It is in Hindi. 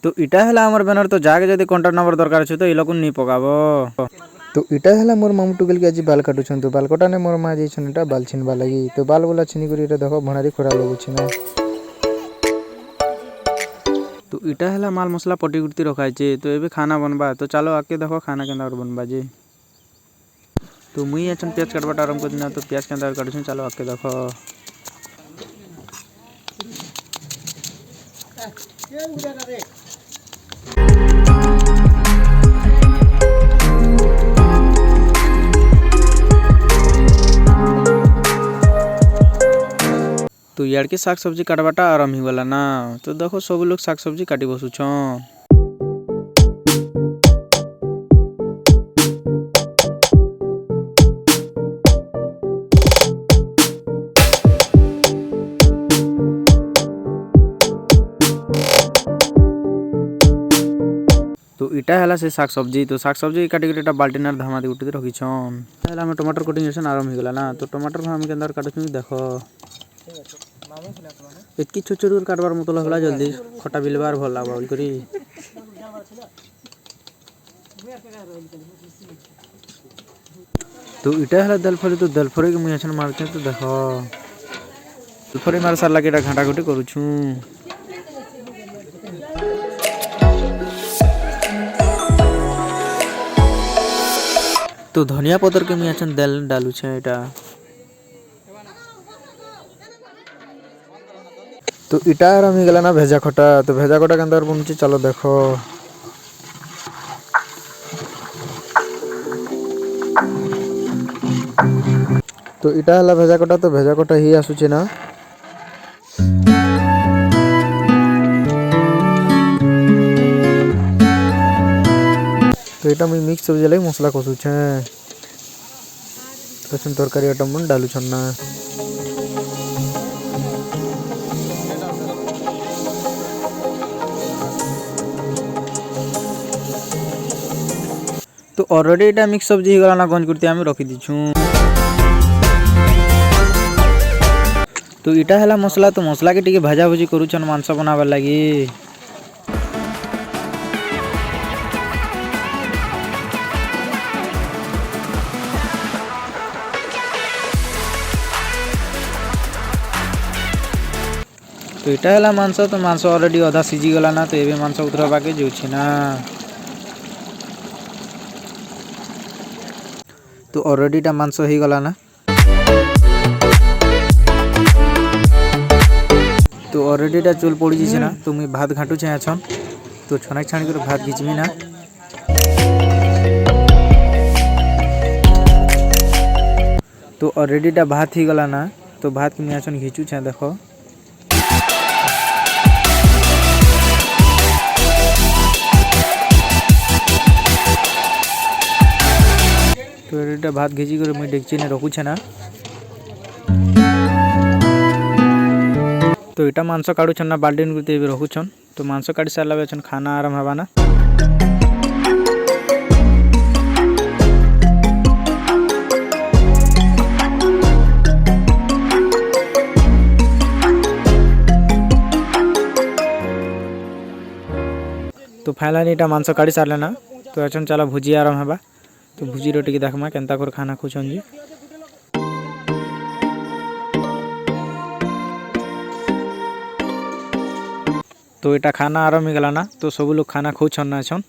तो इटा है आमर बैनर तो जाके जब कॉन्टाक्ट नंबर दरकार अच्छे तो ये लोग नहीं पकाब। तो इटा है मोर मामू टुकेल के आज बाल काटुछन तो बाल कटाने मोर माँ जाइछन इटा बाल छिनबा लगी तो बाल बोला छिनी करी देखो भणारी खराब लगुछि ना। तो इटा है माल मसला पटी गुटी रखाई तो ये खाना बनबा तो चलो आके देखो खाना के बनबा जे। तो मुई अच्छन प्याज काटबाट आरम्भ कर दिना तो प्याज के अंदर काटुछन चलो आके देखो। तो यार के साग सब्जी काटबाटा आराम ही वाला ना तो देखो सब लोग साग सब्जी काटी बसुछन। तो इटा है से साग सब्जी तो साग सब्जी काटी बाल्टी धामा उठी रखीछन। हमें टमाटर कटिंग आरम्भ हो गला ना तो टमाटर हम के अंदर काटुछ देखो इतनी छोट छोट काटबार मतलब होला जल्दी खटा बिलबार भल लगा बोल करी। तो इटा है दलफरी तो दलफरी के मुझे अच्छा मारते तो देखो दलफरी मार सार लगे घाटा घुटी करुछु। तो धनिया पतर के मुझे अच्छा दाल डालू छे इटा। तो इटा आराम ही गला ना भेजा खटा तो भेजा खटा के अंदर बुनची चलो देखो। तो इटा है भेजा खटा ही आसुचे ना। तो इटा मुई मिक्स सब्जी लगे मसला कषुचे तो तरकारी आइटम मन डालू छन ना। तो ऑलरेडी इटा मिक्स सब्जी ही गला ना गंज करते आम रखी दीछू। तो इटा है मसला तो मसला के टिके भाजा भुजी करुछन मांस बनाबार लगी। तो इटा है मांस तो मांस ऑलरेडी अधा सीझी गला ना तो ये मांस उतरवा के जाऊँ ना। तो ऑलरेडी मांस ही गला ना। तो ऑलरेडी चुल पड़ी जाइए ना तो मुझे भात घाटू छे छन तो छनाक छाण कर भात घिचमी ना। तो ऑलरेडी भात ही गला ना तो भात के मुझे घिचू छे देखो। तो ऑलरेडी भात घिची कर मुझे डेगची ने रखू छे ना। तो इटा मांस काटुछन ना बाल्टी रखुछन तो मांस काटी सारा खाना आराम हवा ना। तो फाइनली इटा मांस काटी सारे ना तो अच्छा चला भुजी आराम हवा तो भुजी रोटी की देखमा केनता कर खाना खुचन जी। तो इटा खाना आराम ही गला ना तो सब लोग खाना खुचन ना छन।